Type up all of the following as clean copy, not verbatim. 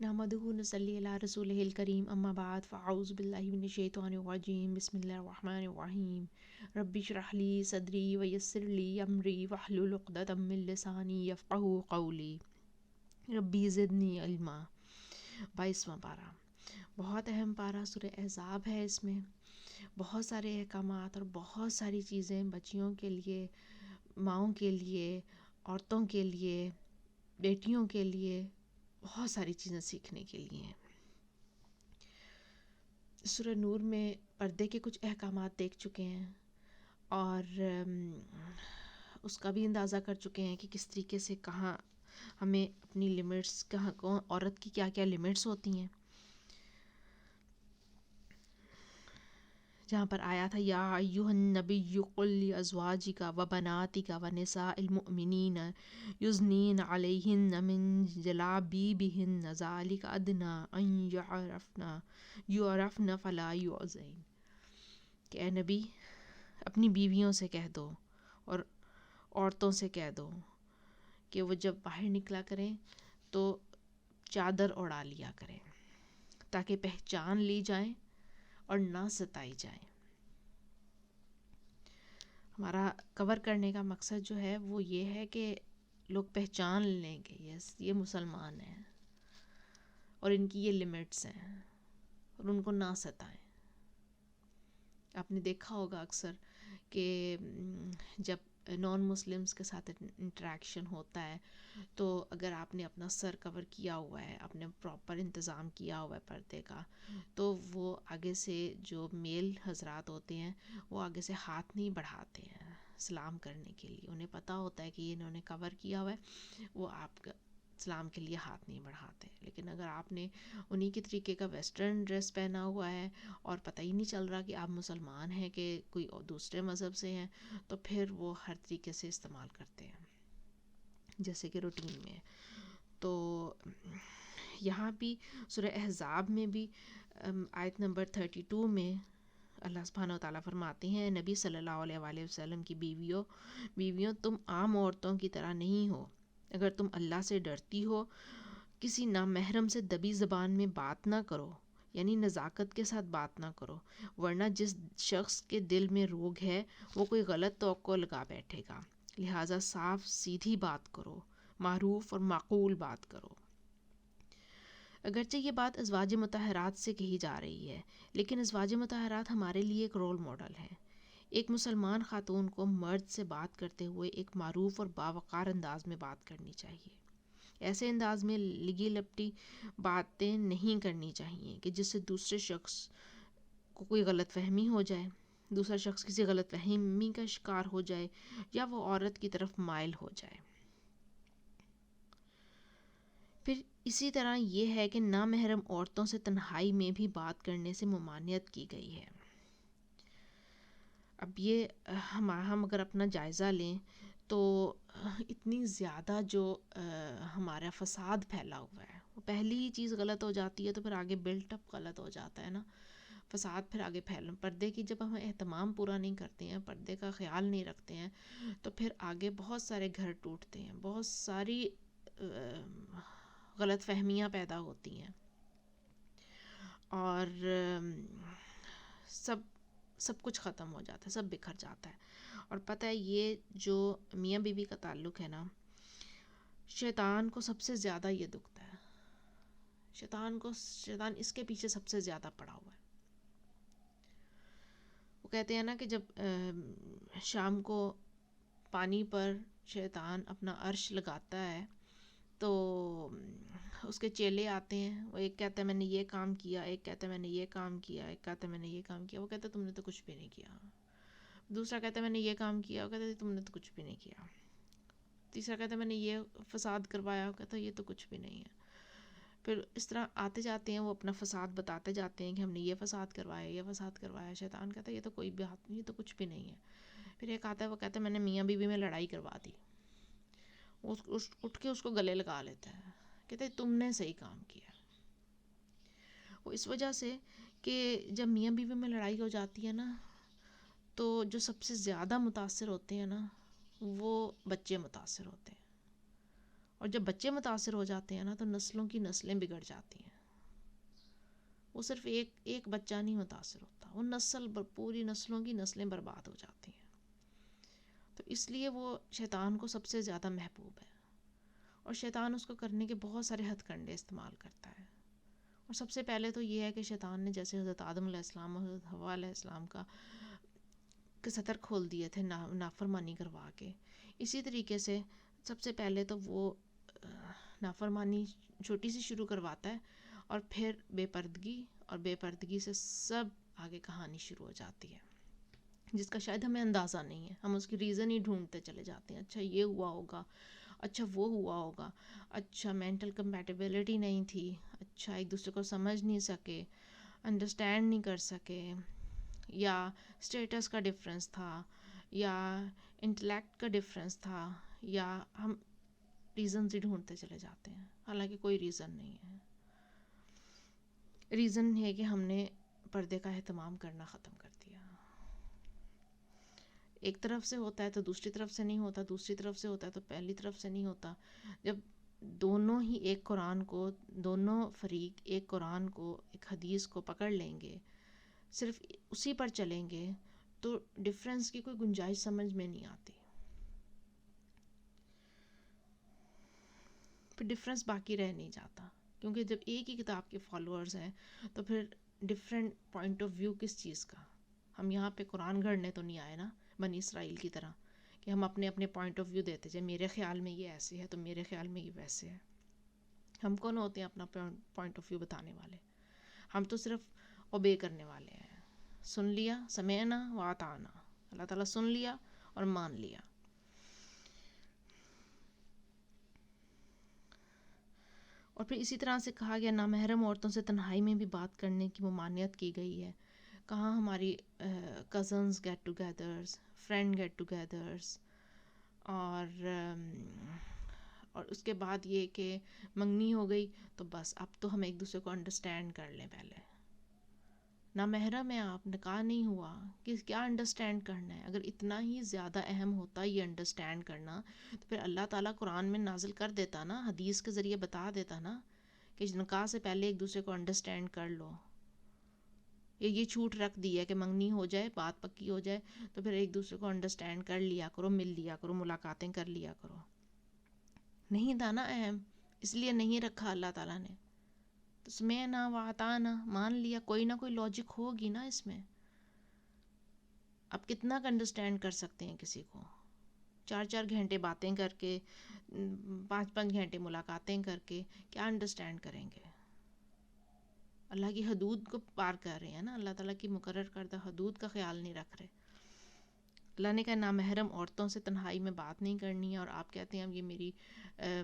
نحمدہ و نصلی علی رسولہ الکریم اما بعد فاعوذ باللہ من الشیطان الرجیم بسم اللہ الرحمن الرحیم رب اشرح لی صدری ویسر لی امری واحلل عقدۃ من لسانی یفقہوا قولی ربی زدنی علما۔ 22واں پارہ، بہت اہم پارہ سورہ احزاب ہے۔ اس میں بہت سارے احکامات اور بہت ساری چیزیں بچیوں کے لیے، ماؤں کے لیے، عورتوں کے لیے، بیٹیوں کے لیے بہت ساری چیزیں سیکھنے کے لیے ہیں۔ سورہ نور میں پردے کے کچھ احکامات دیکھ چکے ہیں اور اس کا بھی اندازہ کر چکے ہیں کہ کس طریقے سے کہاں ہمیں اپنی لمٹس، کہاں عورت کی کیا کیا لمٹس ہوتی ہیں۔ جہاں پر آیا تھا یا ایھا النبی قل لازواجک وبناتک ونساء المؤمنین یدنین علیہن من جلابیبہن ذلک ادنی ان یعرفن فلا یؤذین، کہ اے نبی اپنی بیویوں سے کہہ دو اور عورتوں سے کہہ دو کہ وہ جب باہر نکلا کریں تو چادر اڑا لیا کریں تاکہ پہچان لی جائیں اور نہ ستائی جائیں۔ ہمارا کور کرنے کا مقصد جو ہے وہ یہ ہے کہ لوگ پہچان لیں کہ یس یہ مسلمان ہیں اور ان کی یہ لمٹس ہیں اور ان کو نہ ستائیں۔ آپ نے دیکھا ہوگا اکثر کہ جب نان مسلمس کے ساتھ انٹریکشن ہوتا ہے تو اگر آپ نے اپنا سر کور کیا ہوا ہے، آپ نے پراپر انتظام کیا ہوا ہے پردے کا، تو وہ آگے سے جو میل حضرات ہوتے ہیں وہ آگے سے ہاتھ نہیں بڑھاتے ہیں سلام کرنے کے لیے۔ انہیں پتہ ہوتا ہے کہ یہ انہوں نے کور کیا ہوا ہے، وہ آپ کا سلام کے لیے ہاتھ نہیں بڑھاتے۔ لیکن اگر آپ نے انہی کے طریقے کا ویسٹرن ڈریس پہنا ہوا ہے اور پتہ ہی نہیں چل رہا کہ آپ مسلمان ہیں کہ کوئی دوسرے مذہب سے ہیں، تو پھر وہ ہر طریقے سے استعمال کرتے ہیں جیسے کہ روٹین میں۔ تو یہاں بھی سورہ احزاب میں بھی آیت نمبر 32 میں اللہ سبحانہ وتعالیٰ فرماتے ہیں، نبی صلی اللہ علیہ وآلہ وسلم کی بیویوں تم عام عورتوں کی طرح نہیں ہو۔ اگر تم اللہ سے ڈرتی ہو، کسی نامحرم سے دبی زبان میں بات نہ کرو، یعنی نزاکت کے ساتھ بات نہ کرو، ورنہ جس شخص کے دل میں روگ ہے وہ کوئی غلط توقع لگا بیٹھے گا۔ لہٰذا صاف سیدھی بات کرو، معروف اور معقول بات کرو۔ اگرچہ یہ بات ازواج مطہرات سے کہی جا رہی ہے، لیکن ازواج مطہرات ہمارے لیے ایک رول ماڈل ہیں۔ ایک مسلمان خاتون کو مرد سے بات کرتے ہوئے ایک معروف اور باوقار انداز میں بات کرنی چاہیے۔ ایسے انداز میں لگی لپٹی باتیں نہیں کرنی چاہیے کہ جس سے دوسرے شخص کو کوئی غلط فہمی ہو جائے، دوسرا شخص کسی غلط فہمی کا شکار ہو جائے یا وہ عورت کی طرف مائل ہو جائے۔ پھر اسی طرح یہ ہے کہ نامحرم عورتوں سے تنہائی میں بھی بات کرنے سے ممانعت کی گئی ہے۔ اب یہ ہم اگر اپنا جائزہ لیں تو اتنی زیادہ جو ہمارا فساد پھیلا ہوا ہے، وہ پہلی ہی چیز غلط ہو جاتی ہے تو پھر آگے بلٹ اپ غلط ہو جاتا ہے نا، فساد پھر آگے پردے کی جب ہم اہتمام پورا نہیں کرتے ہیں، پردے کا خیال نہیں رکھتے ہیں، تو پھر آگے بہت سارے گھر ٹوٹتے ہیں، بہت ساری غلط فہمیاں پیدا ہوتی ہیں اور سب کچھ ختم ہو جاتا ہے، سب بکھر جاتا ہے۔ اور پتہ ہے یہ جو میاں بیوی کا تعلق ہے نا، شیطان کو سب سے زیادہ یہ دکھتا ہے، شیطان اس کے پیچھے سب سے زیادہ پڑا ہوا ہے۔ وہ کہتے ہیں نا کہ جب شام کو پانی پر شیطان اپنا عرش لگاتا ہے تو اس کے چیلے آتے ہیں، وہ ایک کہتا ہے میں نے یہ کام کیا، ایک کہتا ہے میں نے یہ کام کیا، ایک کہتا ہے میں نے یہ کام کیا، وہ کہتا ہے تم نے تو کچھ بھی نہیں کیا۔ دوسرا کہتا ہے میں نے یہ کام کیا، وہ کہتا ہے تم نے تو کچھ بھی نہیں کیا۔ تیسرا کہتا ہے میں نے یہ فساد کروایا، وہ کہتا ہے یہ تو کچھ بھی نہیں ہے۔ پھر اس طرح آتے جاتے ہیں، وہ اپنا فساد بتاتے جاتے ہیں کہ ہم نے یہ فساد کروایا، یہ فساد کروایا۔ شیطان کہتا ہے یہ تو کوئی بات نہیں، یہ تو کچھ بھی نہیں ہے۔ پھر ایک آتا ہے، وہ کہتا ہے میں نے میاں بیوی میں لڑائی کروا دی، وہ اٹھ کے اس کو گلے لگا لیتا ہے، کہتا ہے تم نے صحیح کام کیا۔ وہ اس وجہ سے کہ جب میاں بیوی میں لڑائی ہو جاتی ہے نا تو جو سب سے زیادہ متاثر ہوتے ہیں نا وہ بچے متاثر ہوتے ہیں، اور جب بچے متاثر ہو جاتے ہیں نا تو نسلوں کی نسلیں بگڑ جاتی ہیں. وہ صرف ایک بچہ نہیں متاثر ہوتا، وہ پوری نسلوں کی نسلیں برباد ہو جاتی ہیں. تو اس لیے وہ شیطان کو سب سے زیادہ محبوب ہے، اور شیطان اس کو کرنے کے بہت سارے ہتھ کنڈے استعمال کرتا ہے. اور سب سے پہلے تو یہ ہے کہ شیطان نے جیسے حضرت آدم علیہ السلام اور حضرت حوا علیہ السلام کے سطر کھول دیے تھے نافرمانی کروا کے، اسی طریقے سے سب سے پہلے تو وہ نافرمانی چھوٹی سی شروع کرواتا ہے، اور پھر بے پردگی، اور بے پردگی سے سب آگے کہانی شروع ہو جاتی ہے جس کا شاید ہمیں اندازہ نہیں ہے. ہم اس کی ریزن ہی ڈھونڈتے چلے جاتے ہیں. اچھا یہ ہوا ہوگا، اچھا وہ ہوا ہوگا، اچھا مینٹل کمپیٹیبلٹی نہیں تھی، اچھا ایک دوسرے کو سمجھ نہیں سکے، انڈرسٹینڈ نہیں کر سکے، یا اسٹیٹس کا ڈفرینس تھا، یا انٹلیکٹ کا ڈفرینس تھا، یا ہم ریزنز ہی ڈھونڈتے چلے جاتے ہیں. حالانکہ کوئی ریزن نہیں ہے. ریزن ہے کہ ہم نے پردے کا اہتمام کرنا ختم کر دیا. ایک طرف سے ہوتا ہے تو دوسری طرف سے نہیں ہوتا، دوسری طرف سے ہوتا ہے تو پہلی طرف سے نہیں ہوتا. جب دونوں ہی ایک قرآن کو، دونوں فریق ایک قرآن کو، ایک حدیث کو پکڑ لیں گے، صرف اسی پر چلیں گے، تو ڈفرینس کی کوئی گنجائش سمجھ میں نہیں آتی. پھر ڈفرینس باقی رہ نہیں جاتا، کیونکہ جب ایک ہی کتاب کے فالوورز ہیں تو پھر ڈفرینٹ پوائنٹ آف ویو کس چیز کا. ہم یہاں پہ قرآن گھڑنے تو نہیں آئے نا بنی اسرائیل کی طرح کہ ہم اپنے اپنے پوائنٹ آف ویو دیتے جائیں، میرے خیال میں یہ ایسے ہے تو میرے خیال میں یہ ویسے ہے. ہم کون ہوتے ہیں اپنا پوائنٹ آف ویو بتانے والے؟ ہم تو صرف اوبے کرنے والے ہیں. سن لیا، سمعنا واطعنا، اللہ تعالیٰ سن لیا اور مان لیا. اور پھر اسی طرح سے کہا گیا نامحرم عورتوں سے تنہائی میں بھی بات کرنے کی ممانعت کی گئی ہے. کہاں ہماری cousins get togethers, friend get togethers, اور اس کے بعد یہ کہ منگنی ہو گئی تو بس اب تو ہم ایک دوسرے کو انڈرسٹینڈ کر لیں. پہلے نامحرم ہے آپ، نکاح نہیں ہوا، کہ کیا انڈرسٹینڈ کرنا ہے؟ اگر اتنا ہی زیادہ اہم ہوتا یہ انڈرسٹینڈ کرنا تو پھر اللہ تعالیٰ قرآن میں نازل کر دیتا نا، حدیث کے ذریعے بتا دیتا نا کہ نکاح سے پہلے ایک دوسرے کو انڈرسٹینڈ کر لو. یہ چھوٹ رکھ دی ہے کہ منگنی ہو جائے، بات پکی ہو جائے تو پھر ایک دوسرے کو انڈرسٹینڈ کر لیا کرو، مل لیا کرو، ملاقاتیں کر لیا کرو. نہیں تھا نا اہم، اس لیے نہیں رکھا اللہ تعالیٰ نے. تو سمعنا واطعنا، مان لیا. کوئی نہ کوئی لاجک ہوگی نا اس میں. اب کتنا انڈرسٹینڈ کر سکتے ہیں کسی کو؟ 4 گھنٹے باتیں کر کے، 5 گھنٹے ملاقاتیں کر کے کیا انڈرسٹینڈ کریں گے؟ اللہ کی حدود کو پار کر رہے ہیں نا، اللہ تعالیٰ کی مقرر کردہ حدود کا خیال نہیں رکھ رہے. اللہ نے کہا نامحرم عورتوں سے تنہائی میں بات نہیں کرنی ہے، اور آپ کہتے ہیں اب یہ میری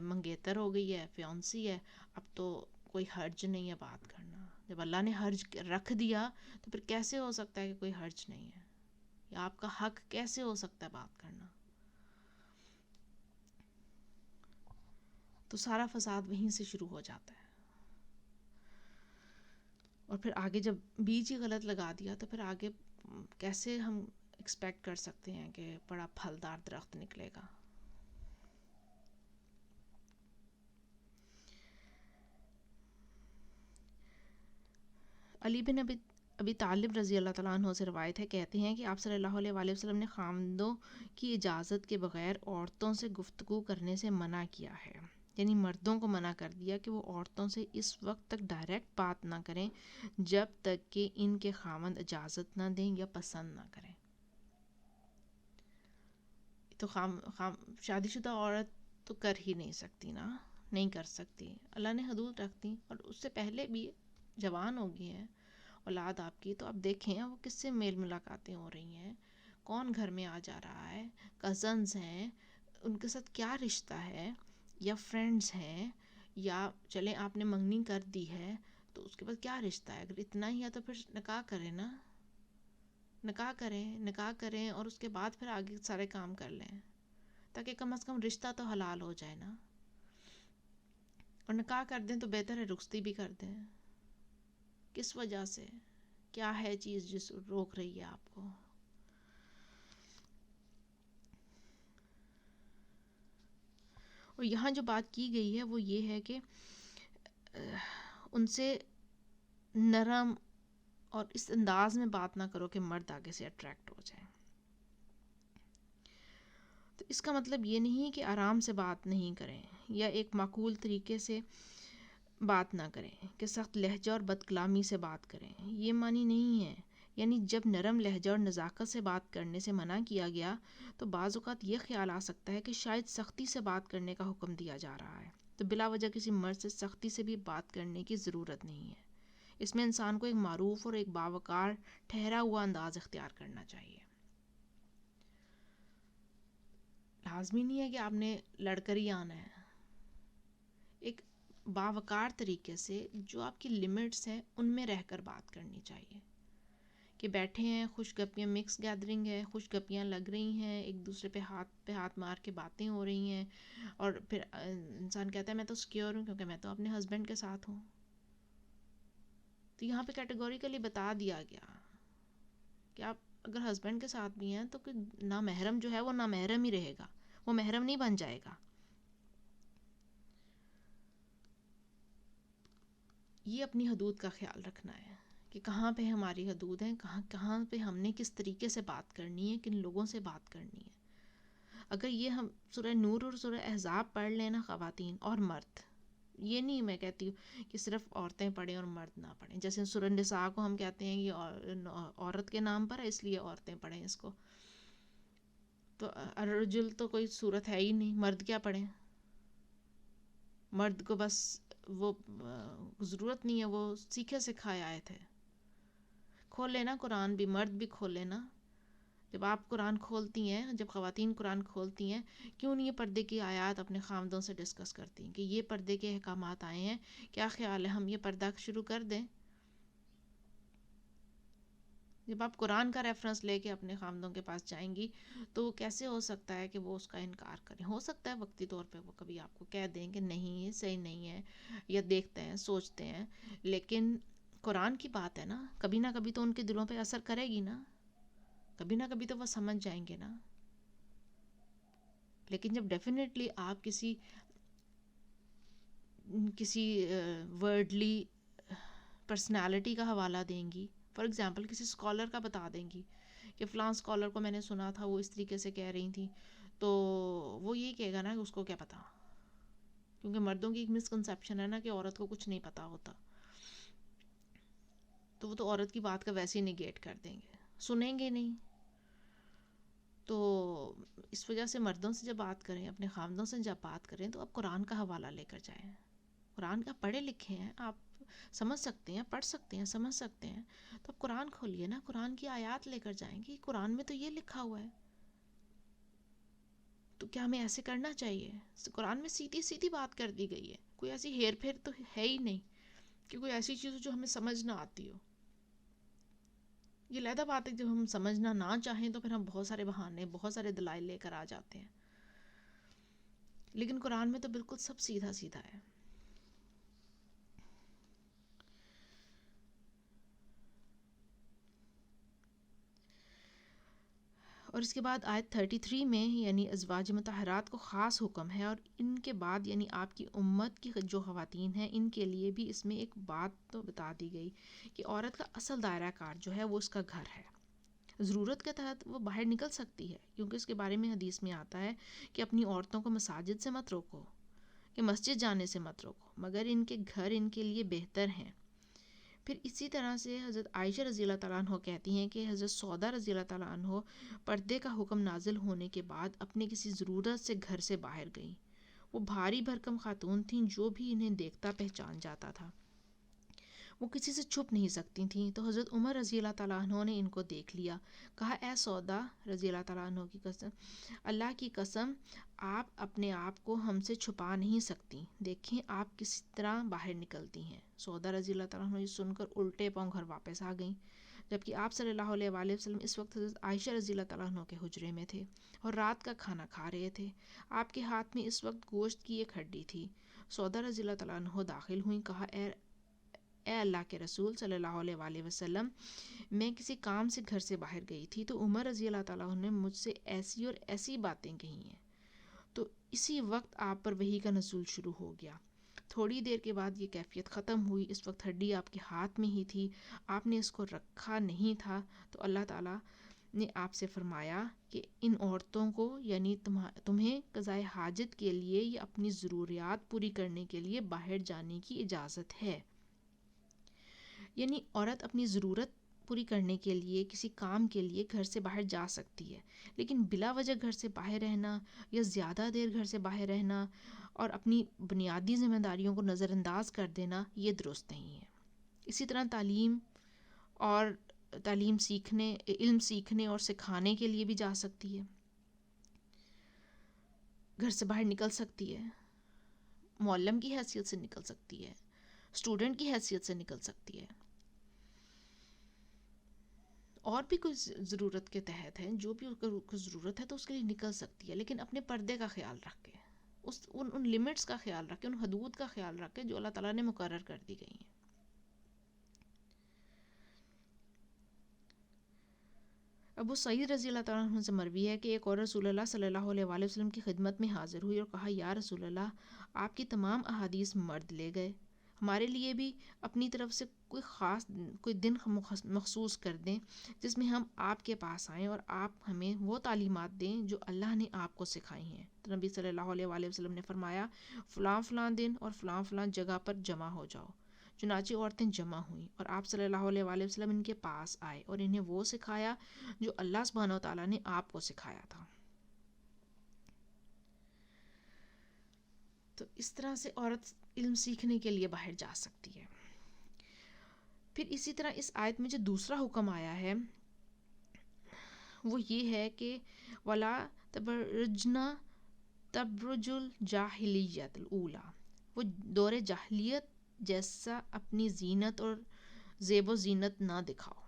منگیتر ہو گئی ہے، فیونسی ہے، اب تو کوئی حرج نہیں ہے بات کرنا. جب اللہ نے حرج رکھ دیا تو پھر کیسے ہو سکتا ہے کہ کوئی حرج نہیں ہے، یا آپ کا حق کیسے ہو سکتا ہے بات کرنا؟ تو سارا فساد وہیں سے شروع ہو جاتا ہے. اور پھر آگے جب بیج ہی غلط لگا دیا تو پھر آگے کیسے ہم ایکسپیکٹ کر سکتے ہیں کہ بڑا پھلدار درخت نکلے گا؟ علی بن ابی طالب رضی اللہ تعالیٰ عنہ سے روایت ہے، کہتے ہیں کہ آپ صلی اللہ علیہ وآلہ وسلم نے خامندوں کی اجازت کے بغیر عورتوں سے گفتگو کرنے سے منع کیا ہے. یعنی مردوں کو منع کر دیا کہ وہ عورتوں سے اس وقت تک ڈائریکٹ بات نہ کریں جب تک کہ ان کے خامند اجازت نہ دیں یا پسند نہ کریں. تو شادی شدہ عورت تو کر ہی نہیں سکتی نا، نہیں کر سکتی. اللہ نے حدود رکھ دی، اور اس سے پہلے بھی جوان ہو گئی ہیں اولاد آپ کی، تو آپ دیکھیں وہ کس سے میل ملاقاتیں ہو رہی ہیں، کون گھر میں آ جا رہا ہے، کزنز ہیں، ان کے ساتھ کیا رشتہ ہے، یا فرینڈز ہیں، یا چلیں آپ نے منگنی کر دی ہے تو اس کے بعد کیا رشتہ ہے. اگر اتنا ہی ہے تو پھر نکاح کریں نا، نکاح کریں اور اس کے بعد پھر آگے سارے کام کر لیں، تاکہ کم از کم رشتہ تو حلال ہو جائے نا. اور نکاح کر دیں تو بہتر ہے رخصتی بھی کر دیں. کس وجہ سے؟ کیا ہے چیز جس روک رہی ہے آپ کو؟ اور یہاں جو بات کی گئی ہے وہ یہ ہے کہ ان سے نرم اور اس انداز میں بات نہ کرو کہ مرد آگے سے اٹریکٹ ہو جائے. تو اس کا مطلب یہ نہیں کہ آرام سے بات نہیں کریں یا ایک معقول طریقے سے بات نہ کریں کہ سخت لہجہ اور بد کلامی سے بات کریں، یہ معنی نہیں ہے. یعنی جب نرم لہجہ اور نزاکت سے بات کرنے سے منع کیا گیا تو بعض اوقات یہ خیال آ سکتا ہے کہ شاید سختی سے بات کرنے کا حکم دیا جا رہا ہے، تو بلا وجہ کسی مرد سے سختی سے بھی بات کرنے کی ضرورت نہیں ہے. اس میں انسان کو ایک معروف اور ایک باوقار ٹھہرا ہوا انداز اختیار کرنا چاہیے. لازمی نہیں ہے کہ آپ نے لڑ کر ہی آنا ہے، ایک باوقار طریقے سے جو آپ کی لمٹس ہیں ان میں رہ کر بات کرنی چاہیے. کہ بیٹھے ہیں، خوش گپیاں، مکس گیدرنگ ہے، خوش گپیاں لگ رہی ہیں، ایک دوسرے پہ ہاتھ مار کے باتیں ہو رہی ہیں، اور پھر انسان کہتا ہے میں تو سیکیور ہوں کیونکہ میں تو اپنے ہسبینڈ کے ساتھ ہوں. تو یہاں پہ کیٹیگوریکلی بتا دیا گیا کہ آپ اگر ہسبینڈ کے ساتھ بھی ہیں تو نامحرم جو ہے وہ نامحرم ہی رہے گا، وہ محرم نہیں بن جائے گا. یہ اپنی حدود کا خیال رکھنا ہے کہ کہاں پہ ہماری حدود ہیں، کہاں پہ ہم نے کس طریقے سے بات کرنی ہے، کن لوگوں سے بات کرنی ہے. اگر یہ ہم سورہ نور اور سورہ احزاب پڑھ لیں نا، خواتین اور مرد، یہ نہیں میں کہتی ہوں کہ صرف عورتیں پڑھیں اور مرد نہ پڑھیں. جیسے سورہ نساء کو ہم کہتے ہیں کہ عورت کے نام پر ہے اس لیے عورتیں پڑھیں اس کو، تو الرجل تو کوئی صورت ہے ہی نہیں، مرد کیا پڑھیں. مرد کو بس وہ ضرورت نہیں ہے، وہ سیکھے سکھائے آئے تھے. کھول لینا قرآن بھی، مرد بھی کھول لینا. جب آپ قرآن کھولتی ہیں، جب خواتین قرآن کھولتی ہیں، کیوں نہیں یہ پردے کی آیات اپنے خامدوں سے ڈسکس کرتی ہیں کہ یہ پردے کے احکامات آئے ہیں، کیا خیال ہے ہم یہ پردہ شروع کر دیں. جب آپ قرآن کا ریفرنس لے کے اپنے خامدوں کے پاس جائیں گی تو کیسے ہو سکتا ہے کہ وہ اس کا انکار کریں. ہو سکتا ہے وقتی طور پہ وہ کبھی آپ کو کہہ دیں کہ نہیں یہ صحیح نہیں ہے، یا دیکھتے ہیں سوچتے ہیں، لیکن قرآن کی بات ہے نا، کبھی نہ کبھی تو ان کے دلوں پہ اثر کرے گی نا، کبھی نہ کبھی تو وہ سمجھ جائیں گے نا. لیکن جب ڈیفینیٹلی آپ کسی ورڈلی پرسنالٹی کا حوالہ دیں گی، فار ایگزامپل کسی اسکالر کا بتا دیں گی کہ فلاں اسکالر کو میں نے سنا تھا وہ اس طریقے سے کہہ رہی تھیں، تو وہ یہ کہے گا نا کہ اس کو کیا پتا، کیونکہ مردوں کی ایک مسکنسیپشن ہے نا کہ عورت کو کچھ نہیں پتا ہوتا، تو وہ تو عورت کی بات کا ویسے ہی نیگیٹ کر دیں گے، سنیں گے نہیں. تو اس وجہ سے مردوں سے جب بات کریں، اپنے خامدوں سے جب بات کریں، تو آپ قرآن کا حوالہ لے کر جائیں. قرآن کا پڑھے لکھے ہیں آپ، سمجھ سکتے ہیں، پڑھ سکتے ہیں، سمجھ سکتے ہیں، تو آپ قرآن کھولیے نا، قرآن کی آیات لے کر جائیں گے. قرآن میں تو یہ لکھا ہوا ہے، تو کیا ہمیں ایسے کرنا چاہیے؟ قرآن میں سیدھی سیدھی بات کر دی گئی ہے، کوئی ایسی ہیر پھیر تو ہے ہی نہیں کہ کوئی ایسی چیز جو ہمیں سمجھ نہ آتی ہو. یہ علیحدہ بات ہے جب ہم سمجھنا نہ چاہیں تو پھر ہم بہت سارے بہانے، بہت سارے دلائل لے کر آ جاتے ہیں، لیکن قرآن میں تو بالکل سب سیدھا سیدھا ہے. اور اس کے بعد آیت 33 میں یعنی ازواج مطہرات کو خاص حکم ہے، اور ان کے بعد یعنی آپ کی امت کی جو خواتین ہیں ان کے لیے بھی اس میں ایک بات تو بتا دی گئی کہ عورت کا اصل دائرہ کار جو ہے وہ اس کا گھر ہے. ضرورت کے تحت وہ باہر نکل سکتی ہے، کیونکہ اس کے بارے میں حدیث میں آتا ہے کہ اپنی عورتوں کو مساجد سے مت روکو، کہ مسجد جانے سے مت روکو، مگر ان کے گھر ان کے لیے بہتر ہیں. پھر اسی طرح سے حضرت عائشہ رضی اللہ تعالیٰ عنہ کہتی ہیں کہ حضرت سودا رضی اللہ تعالیٰ عنہ پردے کا حکم نازل ہونے کے بعد اپنے کسی ضرورت سے گھر سے باہر گئیں. وہ بھاری بھرکم خاتون تھیں، جو بھی انہیں دیکھتا پہچان جاتا تھا، وہ کسی سے چھپ نہیں سکتی تھیں. تو حضرت عمر رضی اللہ تعالیٰ عنہ نے ان کو دیکھ لیا، کہا اے سودا رضی اللہ تعالیٰ عنہ کی قسم، اللہ کی قسم آپ اپنے آپ کو ہم سے چھپا نہیں سکتی، دیکھیں آپ کس طرح باہر نکلتی ہیں. سودا رضی اللہ تعالیٰ عنہ یہ سن کر الٹے پاؤں گھر واپس آ گئیں، جبکہ آپ صلی اللہ علیہ وآلہ وسلم اس وقت حضرت عائشہ رضی اللہ تعالیٰ عنہ کے حجرے میں تھے اور رات کا کھانا کھا رہے تھے. آپ کے ہاتھ میں اس وقت گوشت کی ایک ہڈی تھی. سودا رضی اللہ تعالیٰ عنہ داخل ہوئیں، کہا اے اللہ کے رسول صلی اللہ علیہ وآلہ وسلم، میں کسی کام سے گھر سے باہر گئی تھی تو عمر رضی اللہ تعالیٰ عنہ نے مجھ سے ایسی اور ایسی باتیں کہی ہیں. تو اسی وقت آپ پر وحی کا نزول شروع ہو گیا. تھوڑی دیر کے بعد یہ کیفیت ختم ہوئی. اس وقت ہڈی آپ کے ہاتھ میں ہی تھی, آپ نے اس کو رکھا نہیں تھا. تو اللہ تعالیٰ نے آپ سے فرمایا کہ ان عورتوں کو یعنی تمہیں قضائے حاجت کے لیے یا اپنی ضروریات پوری کرنے کے لیے باہر جانے کی اجازت ہے. یعنی عورت اپنی ضرورت پوری کرنے کے لیے کسی کام کے لیے گھر سے باہر جا سکتی ہے, لیکن بلا وجہ گھر سے باہر رہنا یا زیادہ دیر گھر سے باہر رہنا اور اپنی بنیادی ذمہ داریوں کو نظر انداز کر دینا یہ درست نہیں ہے. اسی طرح تعلیم سیکھنے, علم سیکھنے اور سکھانے کے لیے بھی جا سکتی ہے, گھر سے باہر نکل سکتی ہے, معلم کی حیثیت سے نکل سکتی ہے, اسٹوڈنٹ کی حیثیت سے نکل سکتی ہے, اور بھی کچھ ضرورت کے تحت ہے, جو بھی کچھ ضرورت ہے تو اس کے لیے نکل سکتی ہے, لیکن اپنے پردے کا خیال رکھ کے, ان لمٹس کا خیال رکھ کے, ان حدود کا خیال رکھ کے جو اللہ تعالیٰ نے مقرر کر دی گئی ہیں. ابو سعید رضی اللہ تعالیٰ عنہ سے مروی ہے کہ ایک اور رسول اللہ صلی اللہ علیہ وآلہ وسلم کی خدمت میں حاضر ہوئی اور کہا, یا رسول اللہ, آپ کی تمام احادیث مرد لے گئے, ہمارے لیے بھی اپنی طرف سے کوئی دن مخصوص کر دیں جس میں ہم آپ کے پاس آئیں اور آپ ہمیں وہ تعلیمات دیں جو اللہ نے آپ کو سکھائی ہیں. تو نبی صلی اللہ علیہ وآلہ وسلم نے فرمایا, فلاں فلاں دن اور فلاں فلاں جگہ پر جمع ہو جاؤ. چنانچہ عورتیں جمع ہوئیں اور آپ صلی اللہ علیہ وآلہ وسلم ان کے پاس آئے اور انہیں وہ سکھایا جو اللہ سبحانہ و تعالیٰ نے آپ کو سکھایا تھا. تو اس طرح سے عورت علم سیکھنے کے لیے باہر جا سکتی ہے. پھر اسی طرح اس آیت میں جو دوسرا حکم آیا ہے وہ یہ ہے کہ وَلَا تَبَرَّجْنَا تَبْرُجُ الْجَاهِلِيَّةِ الْأُولَى, وہ دور جاہلیت جیسا اپنی زینت اور زیب و زینت نہ دکھاؤ.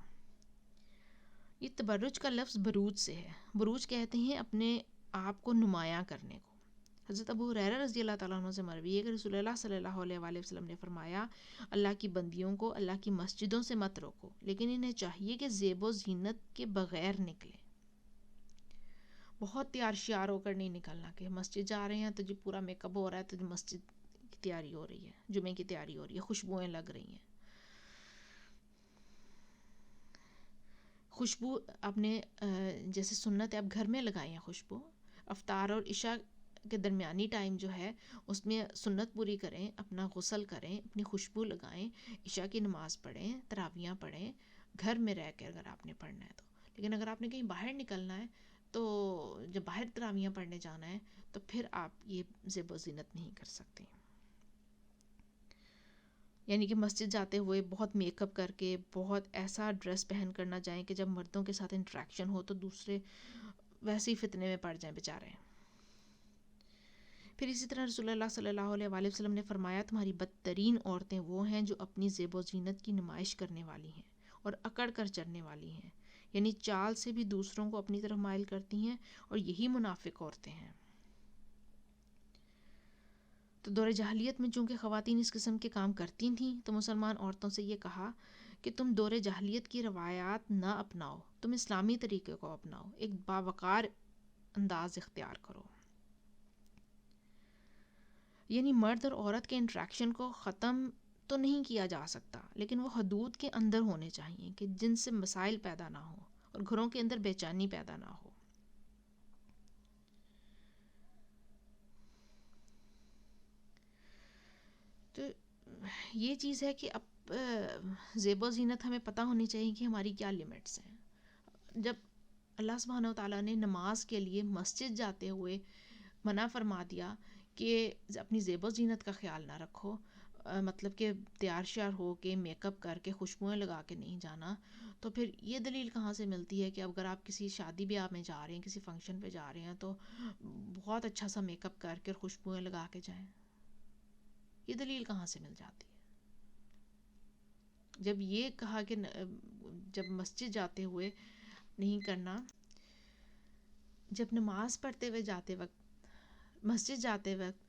یہ تبرج کا لفظ بروج سے ہے. بروج کہتے ہیں اپنے آپ کو نمایاں کرنے کو. حضرت ابو ہریرہ رضی اللہ تعالیٰ عنہ سے مروی ہے کہ رسول اللہ صلی اللہ علیہ وآلہ وسلم نے فرمایا, اللہ کی بندیوں کو اللہ کی مسجدوں سے مت روکو, لیکن انہیں چاہیے کہ زیب و زینت کے بغیر نکلیں. بہت تیار شیار ہو کر نہیں نکلنا کہ مسجد جا رہے ہیں تو جو پورا میک اپ ہو رہا ہے تو جو مسجد کی تیاری ہو رہی ہے, جمعے کی تیاری ہو رہی ہے, خوشبوئیں لگ رہی ہیں. خوشبو اپنے جیسے سنت ہے, اب گھر میں لگائیں خوشبو. افطار اور عشاء کے درمیانی ٹائم جو ہے اس میں سنت پوری کریں, اپنا غسل کریں, اپنی خوشبو لگائیں, عشاء کی نماز پڑھیں, تراویحاں پڑھیں گھر میں رہ کے اگر آپ نے پڑھنا ہے تو. لیکن اگر آپ نے کہیں باہر نکلنا ہے تو جب باہر تراویحاں پڑھنے جانا ہے تو پھر آپ یہ زیب و زینت نہیں کر سکتے. یعنی کہ مسجد جاتے ہوئے بہت میک اپ کر کے بہت ایسا ڈریس پہن کر نہ جائیں کہ جب مردوں کے ساتھ انٹریکشن ہو تو دوسرے ویسے ہی فتنے میں پڑ جائیں بیچارے. پھر اسی طرح رسول اللہ صلی اللہ علیہ وآلہ وسلم نے فرمایا, تمہاری بدترین عورتیں وہ ہیں جو اپنی زیب و زینت کی نمائش کرنے والی ہیں اور اکڑ کر چلنے والی ہیں, یعنی چال سے بھی دوسروں کو اپنی طرف مائل کرتی ہیں, اور یہی منافق عورتیں ہیں. تو دور جاہلیت میں چونکہ خواتین اس قسم کے کام کرتی تھیں تو مسلمان عورتوں سے یہ کہا کہ تم دور جاہلیت کی روایات نہ اپناؤ, تم اسلامی طریقے کو اپناؤ, ایک باوقار انداز اختیار کرو. یعنی مرد اور عورت کے انٹریکشن کو ختم تو نہیں کیا جا سکتا, لیکن وہ حدود کے اندر ہونے چاہیے کہ جن سے مسائل پیدا نہ ہو اور گھروں کے اندر بے چینی پیدا نہ ہو. تو یہ چیز ہے کہ اب زیب و زینت ہمیں پتہ ہونی چاہیے کہ ہماری کیا لیمٹس ہیں. جب اللہ سبحانہ و تعالیٰ نے نماز کے لیے مسجد جاتے ہوئے منع فرما دیا کہ اپنی زیب و زینت کا خیال نہ رکھو, مطلب کہ تیار شیار ہو کے میک اپ کر کے خوشبوئیں لگا کے نہیں جانا, تو پھر یہ دلیل کہاں سے ملتی ہے کہ اگر آپ کسی شادی بیاہ میں جا رہے ہیں, کسی فنکشن پہ جا رہے ہیں تو بہت اچھا سا میک اپ کر کے اور خوشبوئیں لگا کے جائیں؟ یہ دلیل کہاں سے مل جاتی ہے؟ جب یہ کہا کہ جب مسجد جاتے ہوئے نہیں کرنا, جب نماز پڑھتے ہوئے جاتے وقت مسجد جاتے وقت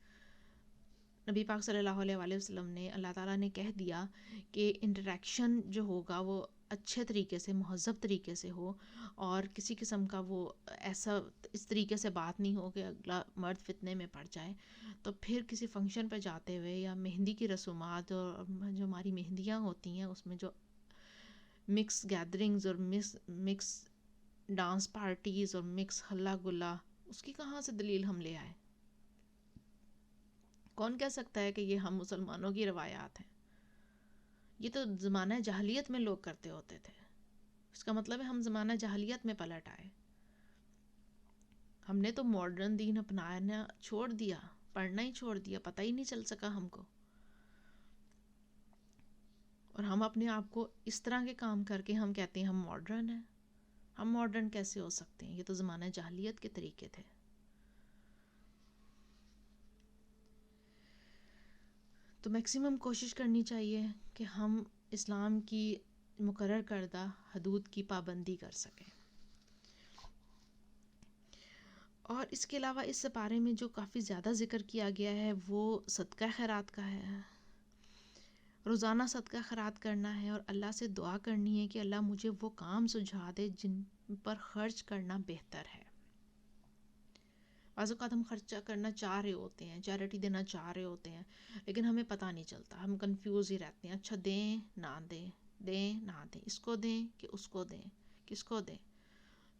نبی پاک صلی اللہ علیہ وآلہ وسلم نے, اللہ تعالیٰ نے کہہ دیا کہ انٹریکشن جو ہوگا وہ اچھے طریقے سے مہذب طریقے سے ہو، اور کسی قسم کا وہ ایسا اس طریقے سے بات نہیں ہو کہ اگلا مرد فتنے میں پڑ جائے، تو پھر کسی فنکشن پہ جاتے ہوئے یا مہندی کی رسومات اور جو ہماری مہندیاں ہوتی ہیں اس میں جو مکس گیدرنگز اور مکس ڈانس پارٹیز اور مکس ہلا گلا، اس کی کہاں سے دلیل ہم لے آئے؟ کون کہہ سکتا ہے کہ یہ ہم مسلمانوں کی روایات ہیں؟ یہ تو زمانہ جاہلیت میں لوگ کرتے ہوتے تھے. اس کا مطلب ہے ہم زمانہ جاہلیت میں پلٹ آئے. ہم نے تو ماڈرن دین اپنانا چھوڑ دیا، پڑھنا ہی چھوڑ دیا، پتہ ہی نہیں چل سکا ہم کو. اور ہم اپنے آپ کو اس طرح کے کام کر کے ہم کہتے ہیں ہم ماڈرن ہیں. ہم ماڈرن کیسے ہو سکتے ہیں؟ یہ تو زمانہ جاہلیت کے طریقے تھے. تو میکسیمم کوشش کرنی چاہیے کہ ہم اسلام کی مقرر کردہ حدود کی پابندی کر سکیں. اور اس کے علاوہ اس بارے میں جو کافی زیادہ ذکر کیا گیا ہے وہ صدقہ خیرات کا ہے. روزانہ صدقہ خیرات کرنا ہے اور اللہ سے دعا کرنی ہے کہ اللہ مجھے وہ کام سجھا دے جن پر خرچ کرنا بہتر ہے. بعض اوقات ہم خرچہ کرنا چاہ رہے ہوتے ہیں، چیریٹی دینا چاہ رہے ہوتے ہیں، لیکن ہمیں پتہ نہیں چلتا، ہم کنفیوز ہی رہتے ہیں. اچھا دیں نہ دیں، دیں نہ دیں، اس کو دیں کہ اس کو دیں، کس کو دیں.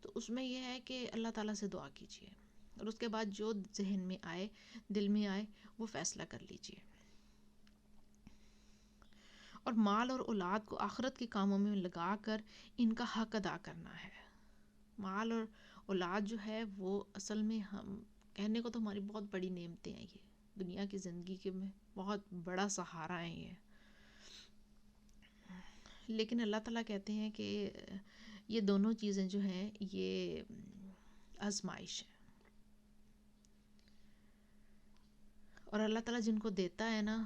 تو اس میں یہ ہے کہ اللہ تعالیٰ سے دعا کیجیے اور اس کے بعد جو ذہن میں آئے، دل میں آئے، وہ فیصلہ کر لیجیے. اور مال اور اولاد کو آخرت کے کاموں میں لگا کر ان کا حق ادا کرنا ہے. مال اور اولاد جو ہے وہ اصل میں ہم کہنے کو تو ہماری بہت بڑی نعمتیں ہیں. یہ دنیا کی زندگی کے میں بہت بڑا سہارا ہے یہ. لیکن اللہ تعالیٰ کہتے ہیں کہ یہ دونوں چیزیں جو ہیں یہ آزمائش ہے. اور اللہ تعالیٰ جن کو دیتا ہے نا،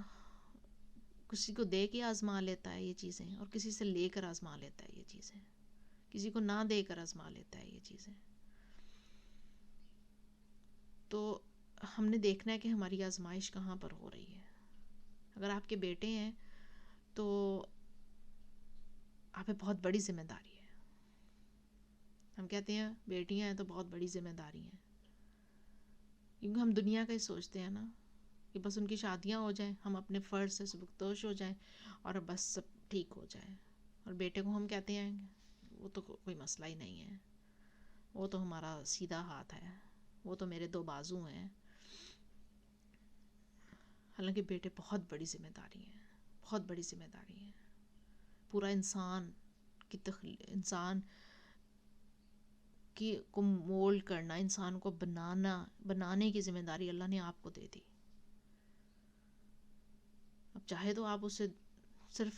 کسی کو دے کے آزما لیتا ہے یہ چیزیں، اور کسی سے لے کر آزما لیتا ہے یہ چیزیں، کسی کو نہ دے کر آزما لیتا ہے یہ چیزیں. تو ہم نے دیکھنا ہے کہ ہماری آزمائش کہاں پر ہو رہی ہے. اگر آپ کے بیٹے ہیں تو آپ پہ بہت بڑی ذمہ داری ہے. ہم کہتے ہیں بیٹیاں ہیں تو بہت بڑی ذمہ داری ہیں، کیونکہ ہم دنیا کا ہی سوچتے ہیں نا کہ بس ان کی شادیاں ہو جائیں، ہم اپنے فرض سے سبکدوش ہو جائیں اور بس سب ٹھیک ہو جائے. اور بیٹے کو ہم کہتے ہیں وہ تو کوئی مسئلہ ہی نہیں ہے، وہ تو ہمارا سیدھا ہاتھ ہے، وہ تو میرے دو بازو ہیں. حالانکہ بیٹے بہت بڑی ذمہ داری ہیں، بہت بڑی ذمہ داری ہیں. پورا انسان انسان کو مولڈ کرنا، انسان کو بنانے کی ذمہ داری اللہ نے آپ کو دے دی. اب چاہے تو آپ اسے صرف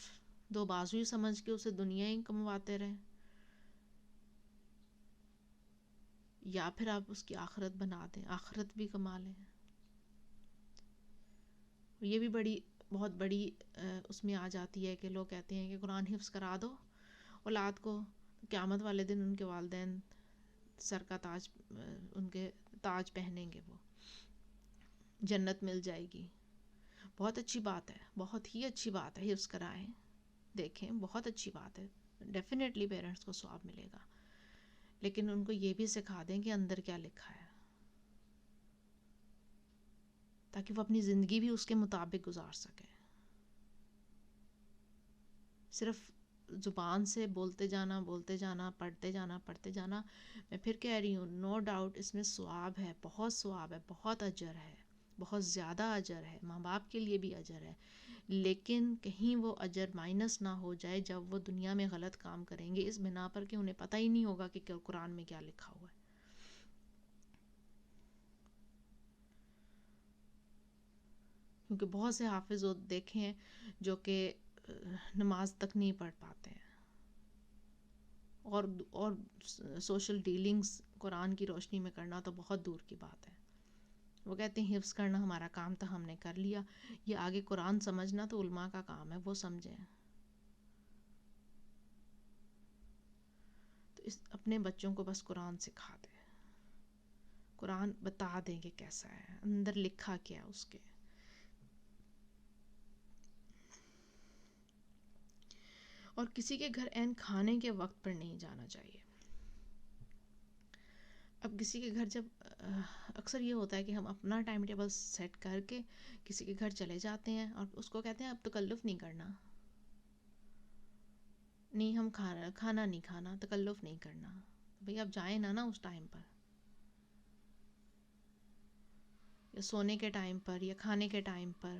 دو بازو ہی سمجھ کے اسے دنیا ہی کمواتے رہیں، یا پھر آپ اس کی آخرت بنا دیں، آخرت بھی کما لیں. یہ بھی بہت بڑی اس میں آ جاتی ہے کہ لوگ کہتے ہیں کہ قرآن حفظ کرا دو اولاد کو، قیامت والے دن ان کے والدین سر کا تاج، ان کے تاج پہنیں گے، وہ جنت مل جائے گی. بہت اچھی بات ہے، بہت ہی اچھی بات ہے، حفظ کرائیں، دیکھیں، بہت اچھی بات ہے. ڈیفینیٹلی پیرنٹس کو ثواب ملے گا، لیکن ان کو یہ بھی سکھا دیں کہ اندر کیا لکھا ہے، تاکہ وہ اپنی زندگی بھی اس کے مطابق گزار سکیں. صرف زبان سے بولتے جانا، پڑھتے جانا. میں پھر کہہ رہی ہوں، نو ڈاؤٹ اس میں ثواب ہے، بہت ثواب ہے، بہت اجر ہے، بہت زیادہ اجر ہے، ماں باپ کے لیے بھی اجر ہے. لیکن کہیں وہ اجر مائنس نہ ہو جائے جب وہ دنیا میں غلط کام کریں گے اس بنا پر کہ انہیں پتہ ہی نہیں ہوگا کہ قرآن میں کیا لکھا ہوا ہے. کیونکہ بہت سے حافظ دیکھے ہیں جو کہ نماز تک نہیں پڑھ پاتے ہیں، اور سوشل ڈیلنگز قرآن کی روشنی میں کرنا تو بہت دور کی بات ہے. وہ کہتے ہیں حفظ کرنا ہمارا کام تھا، ہم نے کر لیا، یہ آگے قرآن سمجھنا تو علماء کا کام ہے، وہ سمجھیں. تو اپنے بچوں کو بس قرآن سکھا دیں، قرآن بتا دیں کہ کیسا ہے، اندر لکھا کیا ہے اس کے. اور کسی کے گھر عین کھانے کے وقت پر نہیں جانا چاہیے. اب کسی کے گھر جب اکثر یہ ہوتا ہے کہ ہم اپنا ٹائم ٹیبل سیٹ کر کے کسی کے گھر چلے جاتے ہیں اور اس کو کہتے ہیں اب تکلف نہیں کرنا, نہیں ہم کھانا نہیں کھانا, تکلف نہیں کرنا. بھئی اب جائیں نا اس ٹائم پر, یا سونے کے ٹائم پر یا کھانے کے ٹائم پر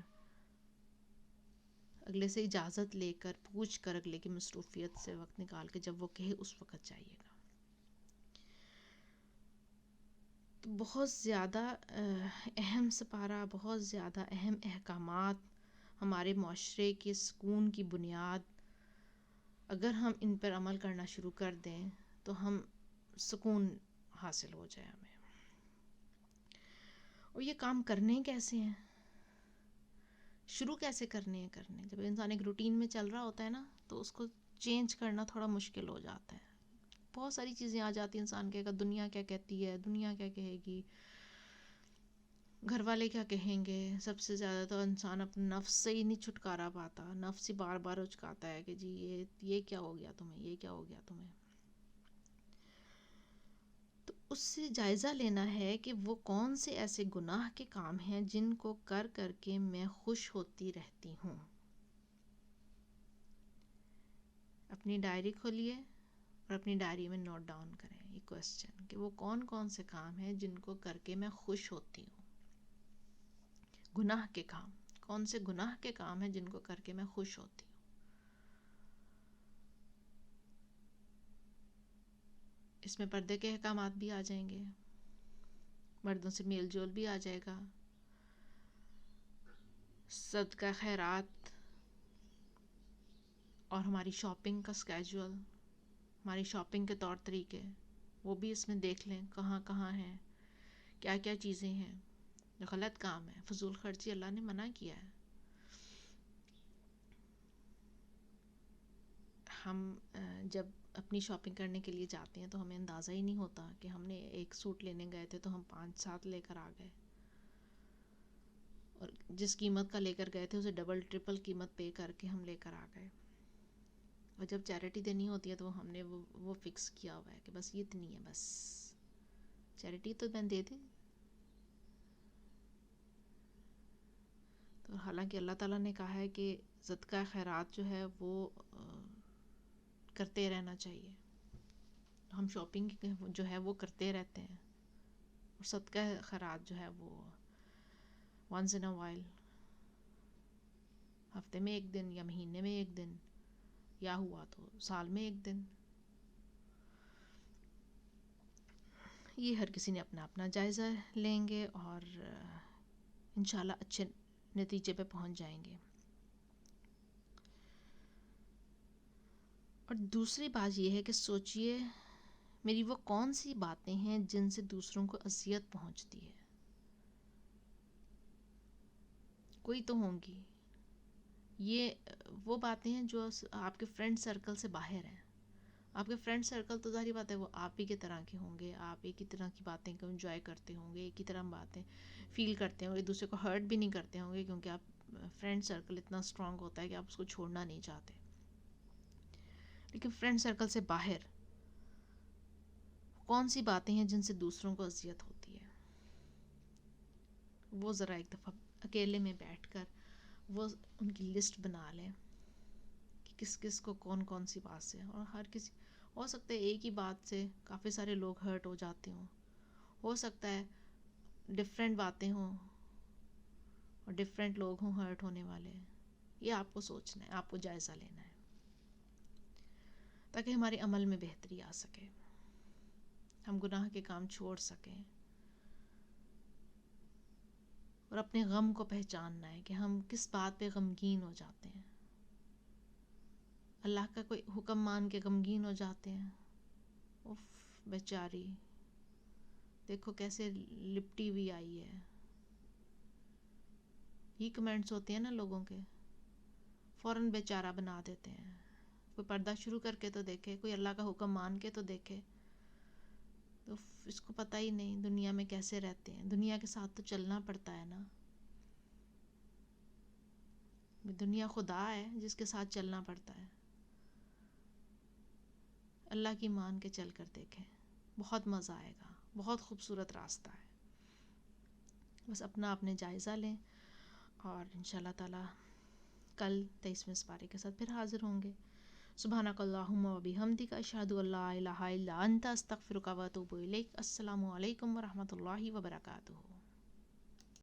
اگلے سے اجازت لے کر پوچھ کر اگلے کی مصروفیت سے وقت نکال کے جب وہ کہے اس وقت جائیے گا. تو بہت زیادہ اہم سپارہ, بہت زیادہ اہم احکامات ہمارے معاشرے کے سکون کی بنیاد, اگر ہم ان پر عمل کرنا شروع کر دیں تو ہم سکون حاصل ہو جائے ہمیں. اور یہ کام کرنے کیسے ہیں, شروع کیسے کرنے. جب انسان ایک روٹین میں چل رہا ہوتا ہے نا تو اس کو چینج کرنا تھوڑا مشکل ہو جاتا ہے. بہت ساری چیزیں آ جاتی ہیں انسان کے, دنیا کیا کہتی ہے, دنیا کیا کہے گی, گھر والے کیا کہیں گے. سب سے زیادہ تو انسان اپنے نفس سے ہی نہیں چھٹکارا پاتا, نفس ہی بار بار اچکاتا ہے کہ جی یہ کیا ہو گیا تمہیں, یہ کیا ہو گیا تمہیں. تو اس سے جائزہ لینا ہے کہ وہ کون سے ایسے گناہ کے کام ہیں جن کو کر کر کے میں خوش ہوتی رہتی ہوں. اپنی ڈائری کھولیے اور اپنی ڈائری میں نوٹ ڈاؤن کریں یہ کوسچن کہ وہ کون کون سے کام ہیں جن کو کر کے میں خوش ہوتی ہوں. گناہ کے کام, کون سے گناہ کے کام ہیں جن کو کر کے میں خوش ہوتی ہوں. اس میں پردے کے احکامات بھی آ جائیں گے, مردوں سے میل جول بھی آ جائے گا, صدقہ خیرات اور ہماری شاپنگ کا اسکیجول, ہماری شاپنگ کے طور طریقے, وہ بھی اس میں دیکھ لیں کہاں کہاں ہیں, کیا کیا چیزیں ہیں. غلط کام ہے, فضول خرچی اللہ نے منع کیا ہے. ہم جب اپنی شاپنگ کرنے کے لیے جاتے ہیں تو ہمیں اندازہ ہی نہیں ہوتا کہ ہم نے ایک سوٹ لینے گئے تھے تو ہم 5-7 لے کر آ گئے, اور جس قیمت کا لے کر گئے تھے اسے ڈبل ٹرپل قیمت پے کر کے ہم لے کر آ گئے. اور جب چیریٹی دینی ہوتی ہے تو ہم نے وہ فکس کیا ہوا ہے کہ بس یہ اتنی ہے, بس چیریٹی تو میں دے دیں. تو حالانکہ اللہ تعالیٰ نے کہا ہے کہ صدقہ خیرات جو ہے وہ کرتے رہنا چاہیے. ہم شاپنگ جو ہے وہ کرتے رہتے ہیں, اور صدقہ خیرات جو ہے وہ ونس ان اے وائل, ہفتے میں ایک دن یا مہینے میں ایک دن یا ہوا تو سال میں ایک دن. یہ ہر کسی نے اپنا اپنا جائزہ لیں گے اور انشاءاللہ اچھے نتیجے پہ پہنچ جائیں گے. اور دوسری بات یہ ہے کہ سوچئے میری وہ کون سی باتیں ہیں جن سے دوسروں کو اذیت پہنچتی ہے. کوئی تو ہوں گی. یہ وہ باتیں ہیں جو آپ کے فرینڈ سرکل سے باہر ہیں. آپ کے فرینڈ سرکل تو ظاہری بات ہے وہ آپ ہی کی طرح کے ہوں گے, آپ ایک ہی طرح کی باتیں کو انجوائے کرتے ہوں گے, ایک ہی طرح باتیں فیل کرتے ہوں گے, ایک دوسرے کو ہرٹ بھی نہیں کرتے ہوں گے, کیونکہ آپ فرینڈ سرکل اتنا اسٹرانگ ہوتا ہے کہ آپ اس کو چھوڑنا نہیں چاہتے. لیکن فرینڈ سرکل سے باہر کون سی باتیں ہیں جن سے دوسروں کو اذیت ہوتی ہے, وہ ذرا ایک دفعہ اکیلے میں بیٹھ کر وہ ان کی لسٹ بنا لیں کہ کس کس کو کون کون سی بات سے. اور ہر کسی, ہو سکتا ہے ایک ہی بات سے کافی سارے لوگ ہرٹ ہو جاتے ہوں, ہو سکتا ہے ڈفرینٹ باتیں ہوں اور ڈفرینٹ لوگ ہوں ہرٹ ہونے والے. یہ آپ کو سوچنا ہے, آپ کو جائزہ لینا ہے تاکہ ہمارے عمل میں بہتری آ سکے, ہم گناہ کے کام چھوڑ سکیں, اور اپنے غم کو پہچاننا ہے کہ ہم کس بات پہ غمگین ہو جاتے ہیں. اللہ کا کوئی حکم مان کے غمگین ہو جاتے ہیں, اف بیچاری دیکھو کیسے لپٹی ہوئی آئی ہے. یہ کمنٹس ہوتے ہیں نا لوگوں کے, فوراً بیچارہ بنا دیتے ہیں. کوئی پردہ شروع کر کے تو دیکھے, کوئی اللہ کا حکم مان کے تو دیکھے. تو اس کو پتہ ہی نہیں دنیا میں کیسے رہتے ہیں. دنیا کے ساتھ تو چلنا پڑتا ہے نا, دنیا خدا ہے جس کے ساتھ چلنا پڑتا ہے. اللہ کی مان کے چل کر دیکھیں، بہت مزہ آئے گا، بہت خوبصورت راستہ ہے. بس اپنا آپ نے جائزہ لیں، اور انشاءاللہ تعالی کل 23ویں سپارے کے ساتھ پھر حاضر ہوں گے. سبحانک اللہم و بحمدک، اشہد ان لا الہ الا انت، استغفرک و اتوب الیک. السلام علیکم ورحمۃ اللہ وبرکاتہ.